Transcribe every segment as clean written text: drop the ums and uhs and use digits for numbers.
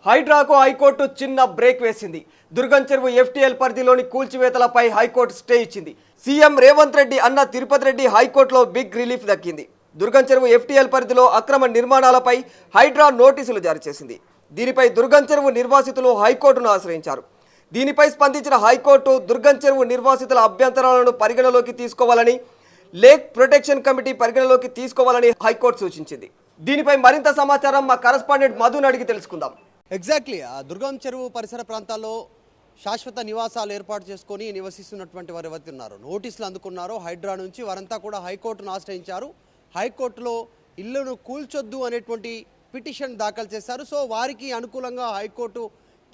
హైడ్రాకు high court చిన్న break వేసింది. దుర్గం చెరువు ఎఫ్టీఎల్ పరిధిలోని కూల్చివేతలపై హైకోర్టు స్టే ఇచ్చింది. సీఎం రేవంత్ రెడ్డి అన్న తిరుపతి రెడ్డి హైకోర్టులో బిగ్ రిలీఫ్ దక్కింది. దుర్గం చెరువు ఎఫ్టీఎల్ పరిధిలో అక్రమ నిర్మాణాలపై హైడ్రా నోటీసులు జారీ చేసింది. దీనిపై దుర్గం చెరువు నిర్వాసితులు హైకోర్టును ఆశ్రయించారు. దీనిపై స్పందించిన హైకోర్టు దుర్గం చెరువు నిర్వాసితుల అభ్యంతరాలను పరిగణలోకి తీసుకోవాలని, లేక్ ప్రొటెక్షన్ కమిటీ పరిగణలోకి తీసుకోవాలని హైకోర్టు సూచించింది. దీనిపై మరింత సమాచారం మా కరెస్పాండెంట్ మధుని అడిగి తెలుసుకుందాం. ఎగ్జాక్ట్లీ దుర్గం చెరువు పరిసర ప్రాంతాల్లో శాశ్వత నివాసాలు ఏర్పాటు చేసుకొని నివసిస్తున్నటువంటి వారు ఎవరైతే ఉన్నారో, నోటీసులు అందుకున్నారో హైడ్రా నుంచి, వారంతా కూడా హైకోర్టును ఆశ్రయించారు. హైకోర్టులో ఇళ్లను కూల్చొద్దు అనేటువంటి పిటిషన్ దాఖలు చేశారు. సో వారికి అనుకూలంగా హైకోర్టు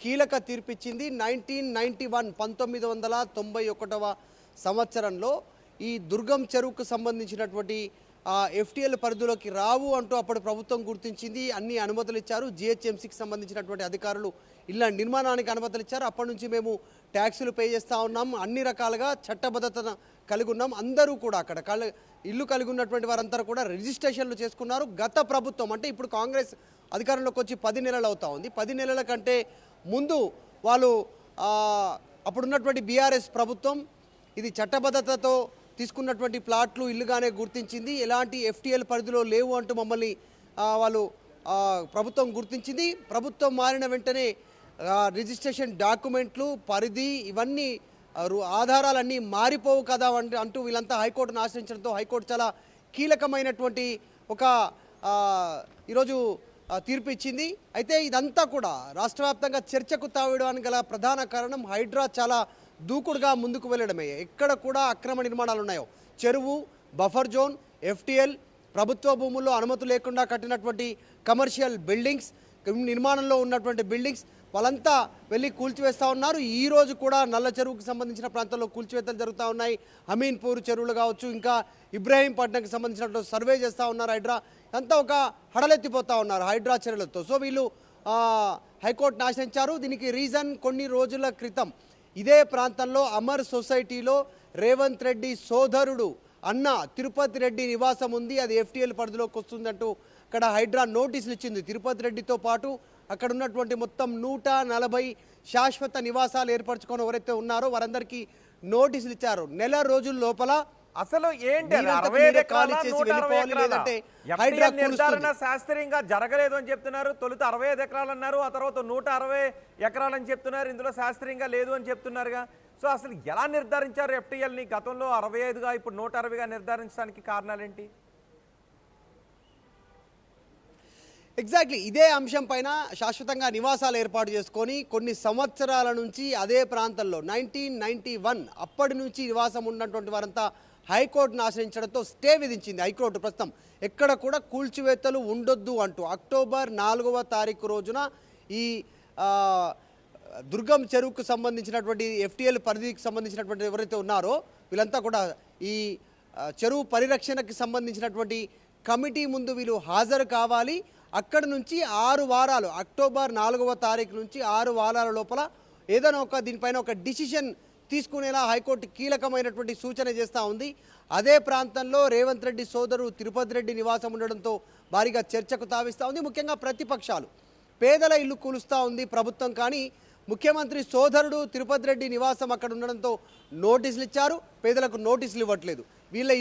కీలక తీర్పిచ్చింది. 1991 సంవత్సరంలో ఈ దుర్గం చెరువుకు సంబంధించినటువంటి ఎఫ్టీఎల్ పరిధిలోకి రావు అంటూ అప్పుడు ప్రభుత్వం గుర్తించింది. అన్ని అనుమతులు ఇచ్చారు. జిహెచ్ఎంసీకి సంబంధించినటువంటి అధికారులు ఇళ్ల నిర్మాణానికి అనుమతులు ఇచ్చారు. అప్పటి నుంచి మేము ట్యాక్సులు పే చేస్తూ ఉన్నాం, అన్ని రకాలుగా చట్టబద్ధతను కలిగి ఉన్నాం. అందరూ కూడా అక్కడ ఇల్లు కలిగి ఉన్నటువంటి వారందరూ కూడా రిజిస్ట్రేషన్లు చేసుకున్నారు. గత ప్రభుత్వం అంటే ఇప్పుడు కాంగ్రెస్ అధికారంలోకి వచ్చి 10 నెలలు అవుతా ఉంది. 10 నెలల కంటే ముందు వాళ్ళు అప్పుడున్నటువంటి బీఆర్ఎస్ ప్రభుత్వం ఇది చట్టబద్ధతతో తీసుకున్నటువంటి ప్లాట్లు ఇల్లుగానే గుర్తించింది. ఎలాంటి ఎఫ్టీఎల్ పరిధిలో లేవు అంటూ మమ్మల్ని వాళ్ళు ప్రభుత్వం గుర్తించింది. ప్రభుత్వం మారిన వెంటనే రిజిస్ట్రేషన్ డాక్యుమెంట్లు, పరిధి, ఇవన్నీ ఆధారాలన్నీ మారిపోవు కదా అంటూ వీళ్ళంతా హైకోర్టును ఆశ్రయించడంతో హైకోర్టు చాలా కీలకమైనటువంటి ఒక ఈరోజు తీర్పు ఇచ్చింది. అయితే ఇదంతా కూడా రాష్ట్ర వ్యాప్తంగా చర్చకు తావిడడానికి గల ప్రధాన కారణం హైడ్రా చాలా దూకుడుగా ముందుకు వెళ్ళడమే. ఎక్కడ కూడా అక్రమ నిర్మాణాలు ఉన్నాయో, చెరువు, బఫర్ జోన్, ఎఫ్టీఎల్, ప్రభుత్వ భూముల్లో అనుమతి లేకుండా కట్టినటువంటి కమర్షియల్ బిల్డింగ్స్, నిర్మాణంలో ఉన్నటువంటి బిల్డింగ్స్ వాళ్ళంతా వెళ్ళి కూల్చివేస్తూ ఉన్నారు. ఈ రోజు కూడా నల్ల చెరువుకు సంబంధించిన ప్రాంతాల్లో కూల్చివేతలు జరుగుతూ ఉన్నాయి. అమీన్పూర్ చెరువులు కావచ్చు, ఇంకా ఇబ్రాహీంపట్నంకి సంబంధించినటువంటి సర్వే చేస్తూ ఉన్నారు హైడ్రా. అంతా ఒక హడలెత్తిపోతూ ఉన్నారు హైడ్రా చర్యలతో. సో వీళ్ళు హైకోర్టును ఆశ్రయించారు. దీనికి రీజన్, కొన్ని రోజుల క్రితం ఇదే ప్రాంతంలో అమర్ సొసైటీలో రేవంత్ రెడ్డి సోదరుడు అన్న తిరుపతి రెడ్డి నివాసం ఉంది, అది ఎఫ్టీఎల్ పరిధిలోకి వస్తుందంటూ అక్కడ హైడ్రా నోటీసులు ఇచ్చింది. తిరుపతి రెడ్డితో పాటు అక్కడ ఉన్నటువంటి మొత్తం 140 శాశ్వత నివాసాలు ఏర్పరచుకొని ఎవరైతే ఉన్నారో వారందరికీ నోటీసులు ఇచ్చారు. నెల రోజుల లోపల అసలు ఏంటి నిర్ధారణ శాస్త్రీయంగా జరగలేదు అని చెప్తున్నారు. తొలుత 65 ఎకరాలు అన్నారు, ఆ తర్వాత 160 ఎకరాలు అని చెప్తున్నారు. ఇందులో శాస్త్రీయంగా లేదు అని చెప్తున్నారుగా. సో అసలు ఎలా నిర్ధారించారు ఎఫ్టీఎల్ని? గతంలో 65గా ఇప్పుడు 160గా నిర్ధారించడానికి కారణాలేంటి? ఎగ్జాక్ట్లీ ఇదే అంశం పైన శాశ్వతంగా నివాసాలు ఏర్పాటు చేసుకొని కొన్ని సంవత్సరాల నుంచి అదే ప్రాంతంలో 1991 అప్పటి నుంచి నివాసం ఉన్నటువంటి వారంతా హైకోర్టును ఆశ్రయించడంతో స్టే విధించింది హైకోర్టు. ప్రస్తుతం ఎక్కడ కూడా కూల్చివేతలు ఉండొద్దు అంటూ అక్టోబర్ 4వ తారీఖు రోజున ఈ దుర్గం చెరువుకు సంబంధించినటువంటి ఎఫ్టీఎల్ పరిధికి సంబంధించినటువంటి ఎవరైతే ఉన్నారో వీళ్ళంతా కూడా ఈ చెరువు పరిరక్షణకి సంబంధించినటువంటి కమిటీ ముందు వీళ్ళు హాజరు కావాలి. అక్కడి నుంచి 6 వారాలు, అక్టోబర్ 4వ తారీఖు నుంచి 6 వారాల లోపల ఏదైనా ఒక దీనిపైన ఒక డిసిషన్ తీసుకునేలా హైకోర్టు కీలకమైనటువంటి సూచన చేస్తూ ఉంది. అదే ప్రాంతంలో రేవంత్ రెడ్డి సోదరు తిరుపతి రెడ్డి నివాసం ఉండడంతో భారీగా చర్చకు తావిస్తూ ఉంది. ముఖ్యంగా ప్రతిపక్షాలు, పేదల ఇల్లు కూలుస్తూ ఉంది ప్రభుత్వం, కానీ ముఖ్యమంత్రి సోదరుడు తిరుపతి రెడ్డి నివాసం అక్కడ ఉండడంతో నోటీసులు ఇచ్చారు, పేదలకు నోటీసులు ఇవ్వట్లేదు. వాళ్ళ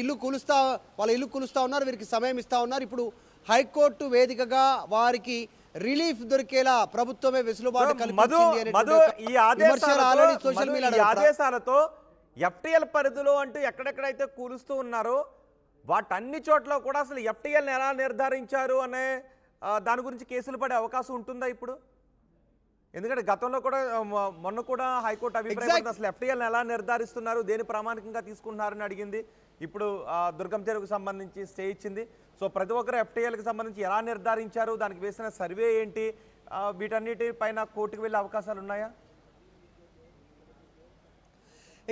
ఇల్లు కూలుస్తూ ఉన్నారు, వీరికి సమయం ఇస్తూ ఉన్నారు. ఇప్పుడు హైకోర్టు వేదికగా వారికి రిలీఫ్ దొరికేలా ప్రభుత్వమే వెసులుబాటు కల్పించింది. ఈ ఆదేశాలతో ఎఫ్టీఎల్ పరిధిలో అంటూ ఎక్కడెక్కడైతే కూలుస్తూ ఉన్నారో వాటన్ని చోట్ల కూడా అసలు ఎఫ్టీఎల్ని ఎలా నిర్ధారించారు అనే దాని గురించి కేసులు పడే అవకాశం ఉంటుందా ఇప్పుడు? ఎందుకంటే గతంలో కూడా మొన్న కూడా హైకోర్టు అభిప్రాయం అసలు ఎఫ్టీఎల్ని ఎలా నిర్ధారిస్తున్నారు, దేని ప్రామాణికంగా తీసుకుంటున్నారని అడిగింది. ఇప్పుడు దుర్గం చెరువుకు సంబంధించి స్టే ఇచ్చింది. సో ప్రతి ఒక్కరు ఎఫ్టీఎల్కి సంబంధించి ఎలా నిర్ధారించారు, దానికి వేసిన సర్వే ఏంటి, వీటన్నిటి పైన కోర్టుకు వెళ్ళే అవకాశాలు ఉన్నాయా?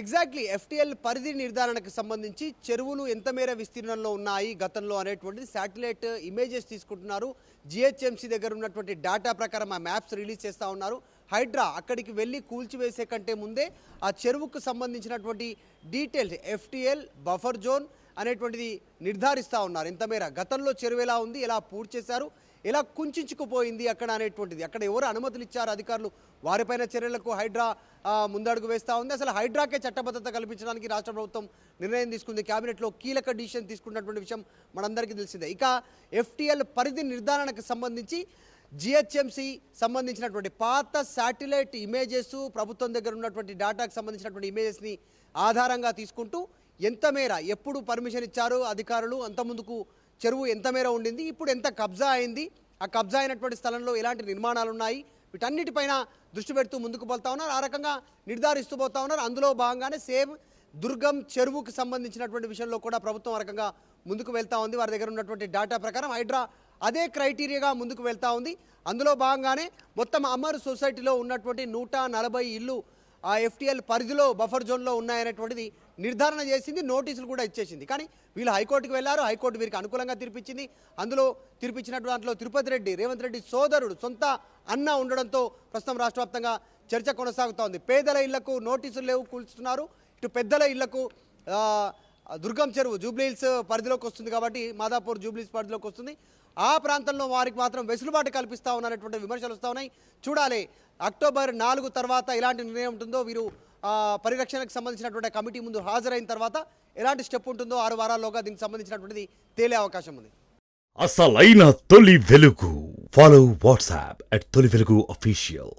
ఎగ్జాక్ట్లీ ఎఫ్టీఎల్ పరిధి నిర్ధారణకు సంబంధించి చెరువులు ఎంత మేర విస్తీర్ణంలో ఉన్నాయి గతంలో అనేటువంటిది శాటిలైట్ ఇమేజెస్ తీసుకుంటున్నారు. జిహెచ్ఎంసీ దగ్గర ఉన్నటువంటి డేటా ప్రకారం ఆ మ్యాప్స్ రిలీజ్ చేస్తూ ఉన్నారు. హైడ్రా అక్కడికి వెళ్ళి కూల్చివేసే కంటే ముందే ఆ చెరువుకు సంబంధించినటువంటి డీటెయిల్స్, ఎఫ్టీఎల్, బఫర్ జోన్ అనేటువంటిది నిర్ధారిస్తూ ఉన్నారు. ఎంత మేర గతంలో చెరువు ఎలా ఉంది, ఎలా పూర్తి చేశారు, ఎలా కుంచుకుపోయింది అక్కడ అనేటువంటిది. అక్కడ ఎవరు అనుమతులు ఇచ్చారు అధికారులు, వారిపైన చర్యలకు హైడ్రా ముందడుగు వేస్తూ ఉంది. అసలు హైడ్రాకే చట్టబద్ధత కల్పించడానికి రాష్ట్ర ప్రభుత్వం నిర్ణయం తీసుకుంది. క్యాబినెట్లో కీలక డిసిషన్ తీసుకున్నటువంటి విషయం మనందరికీ తెలిసిందే. ఇక FTL పరిధి నిర్ధారణకు సంబంధించి GHMC సంబంధించినటువంటి పాత శాటిలైట్ ఇమేజెస్, ప్రభుత్వం దగ్గర ఉన్నటువంటి డేటాకు సంబంధించినటువంటి ఇమేజెస్ని ఆధారంగా తీసుకుంటూ ఎంత మేర ఎప్పుడు పర్మిషన్ ఇచ్చారు అధికారులు, అంత ముందుకు చెరువు ఎంత మేర ఉండింది, ఇప్పుడు ఎంత కబ్జా అయింది, ఆ కబ్జా అయినటువంటి స్థలంలో ఎలాంటి నిర్మాణాలు ఉన్నాయి, వీటన్నిటిపైన దృష్టి పెడుతూ ముందుకు పోతా ఉన్నారు. ఆ రకంగా నిర్ధారిస్తూ పోతా ఉన్నారు. అందులో భాగంగానే సేమ్ దుర్గం చెరువుకు సంబంధించినటువంటి విషయంలో కూడా ప్రభుత్వం ఆ రకంగా ముందుకు వెళ్తూ ఉంది. వారి దగ్గర ఉన్నటువంటి డేటా ప్రకారం హైడ్రా అదే క్రైటీరియాగా ముందుకు వెళ్తూ ఉంది. అందులో భాగంగానే మొత్తం అమర్ సొసైటీలో ఉన్నటువంటి 140 ఇళ్ళు ఆ FTL పరిధిలో బఫర్ జోన్లో ఉన్నాయనేటువంటిది నిర్ధారణ చేసింది, నోటీసులు కూడా ఇచ్చేసింది. కానీ వీళ్ళు హైకోర్టుకు వెళ్ళారు, హైకోర్టు వీరికి అనుకూలంగా తీర్పిచ్చింది. అందులో తీర్పిచ్చినటువంటి దాంట్లో తిరుపతి రెడ్డి, రేవంత్ రెడ్డి సోదరుడు, సొంత అన్న ఉండడంతో ప్రస్తుతం రాష్ట్ర వ్యాప్తంగా చర్చ కొనసాగుతూ ఉంది. పేదల ఇళ్లకు నోటీసులు లేవు, కూల్చుతున్నారు. ఇటు పెద్దల ఇళ్లకు దుర్గం చెరువు జూబ్లీహిల్స్ పరిధిలోకి వస్తుంది కాబట్టి, మాదాపూర్ జూబ్లీహిల్స్ పరిధిలోకి వస్తుంది, ఆ ప్రాంతంలో వారికి మాత్రం వెసులుబాటు కల్పిస్తూ ఉన్నారనేటువంటి విమర్శలు వస్తూ ఉన్నాయి. చూడాలి అక్టోబర్ 4 తర్వాత ఎలాంటి నిర్ణయం ఉంటుందో, వీరు పరిరక్షణకు సంబంధించినటువంటి కమిటీ ముందు హాజరైన తర్వాత ఎలాంటి స్టెప్ ఉంటుందో 6 వారాల్లోగా దీనికి సంబంధించినటువంటిది తేలే అవకాశం ఉంది. అసలైన తొలి వెలుగు. ఫాలో వాట్సాప్ @తొలి వెలుగు official.